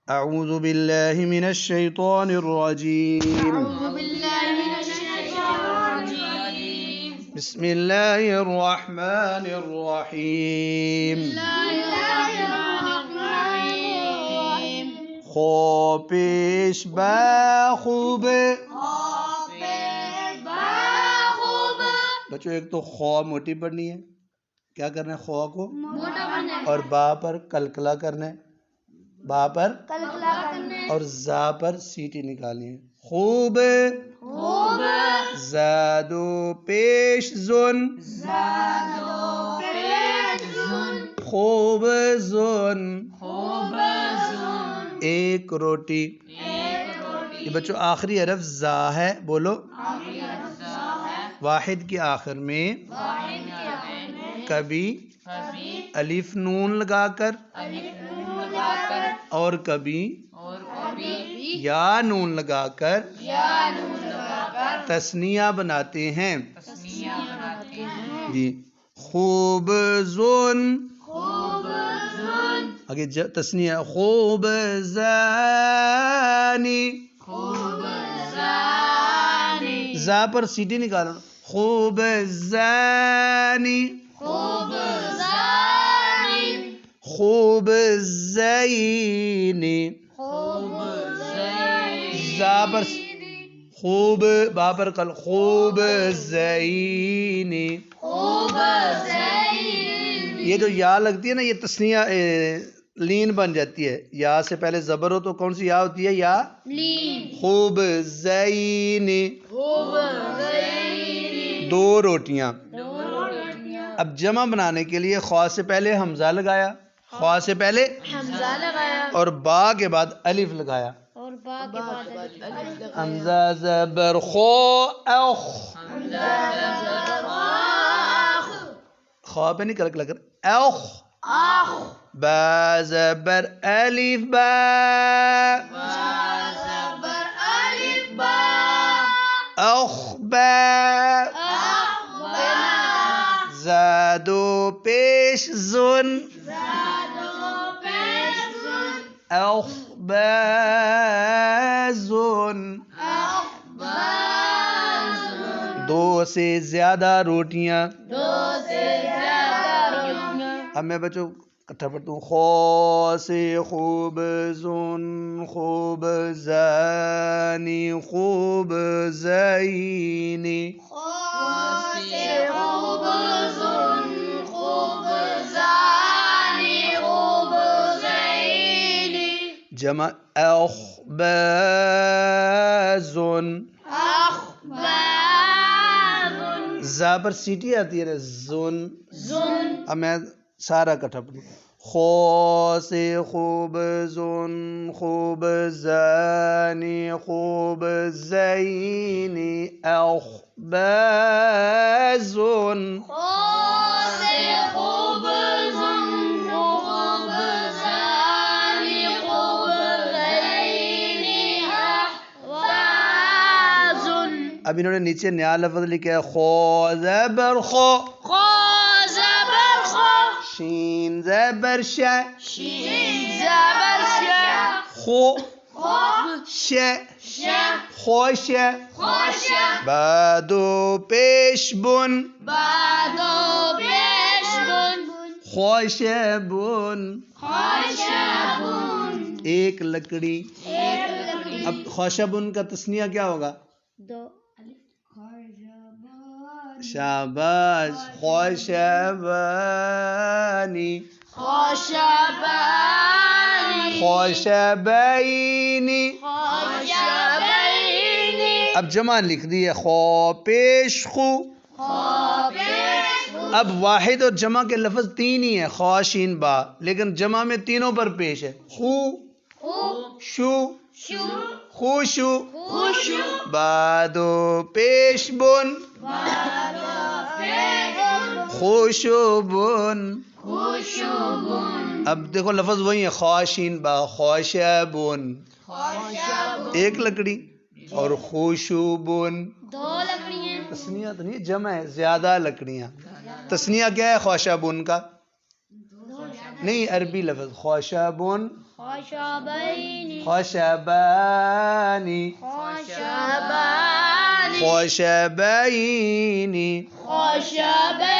اعوذ باللہ من الشیطان الرجیم بسم اللہ الرحمن الرحیم خو پیش با خوب بچوں ایک تو خو موٹی پڑھنی ہے، کیا کرنا ہے خو کو اور با پر کلکلا کرنا ہے، با پر اور زا پر سیٹی نکالنی ہے۔ خوب زادو پیش زن خوب زن ایک روٹی۔ یہ بچوں آخری حرف زا ہے، بولو واحد کے آخر میں کبھی الف نون لگا کر اور کبھی یا نون لگا کر تثنیہ بناتے ہیں جی۔ خوب زن آگے تثنیہ خوب زانی زا پر سیٹی نکالو، خوب زانی خوب زینی زا پر خوب با پر کل خوب زینی۔ یہ جو یا لگتی ہے نا یہ تثنیہ لین بن جاتی ہے، یا سے پہلے زبر ہو تو کون سی یا ہوتی ہے؟ یا خوب زینی دو روٹیاں۔ اب جمع بنانے کے لیے خوا سے پہلے حمزہ لگایا، خوا سے پہلے اور با کے بعد الف لگایا، حمزہ زبر خو اخ، خوا پہ نہیں کلک لگ اخ، با زبر الف با اخ با زادو پیش زن اخ با زن دو سے زیادہ روٹیاں۔ اب میں بچوں کٹھا پڑھتا ہوں، خو سے خوب زن خوب زانی خوب زینی جمع اخبازن زا پر سیٹی آتی ہے زن۔ اب میں سارا کٹھا پڑھوں، خو سے خوب زن خوب زانی خوب زینی اخبازن اب انہوں نے نیچے نیا لفظ لکھا ہے، خو زبر خو شین زبر ش خو ش خوش بادو پیش بن خوش بن ایک لکڑی۔ اب خوشبن کا تثنیہ کیا ہوگا؟ شاباش خوشبانی خوشبینی۔ اب جمع لکھ دی ہے، خو پیش خو۔ اب واحد اور جمع کے لفظ تین ہی ہیں، خوا شین با، لیکن جمع میں تینوں پر پیش ہے، خو شو خوشو بادو پیش بن خوشبن۔ اب دیکھو لفظ وہی ہے، خواشین با خوشبن ایک لکڑی اور خوشبن دو لکڑیاں۔ تسنیہ تو نہیں جمع ہے، زیادہ لکڑیاں۔ تسنیہ کیا ہے خوشبن کا؟ نہیں عربی لفظ خشب خشبین خشبان خشبان خشبین خشبین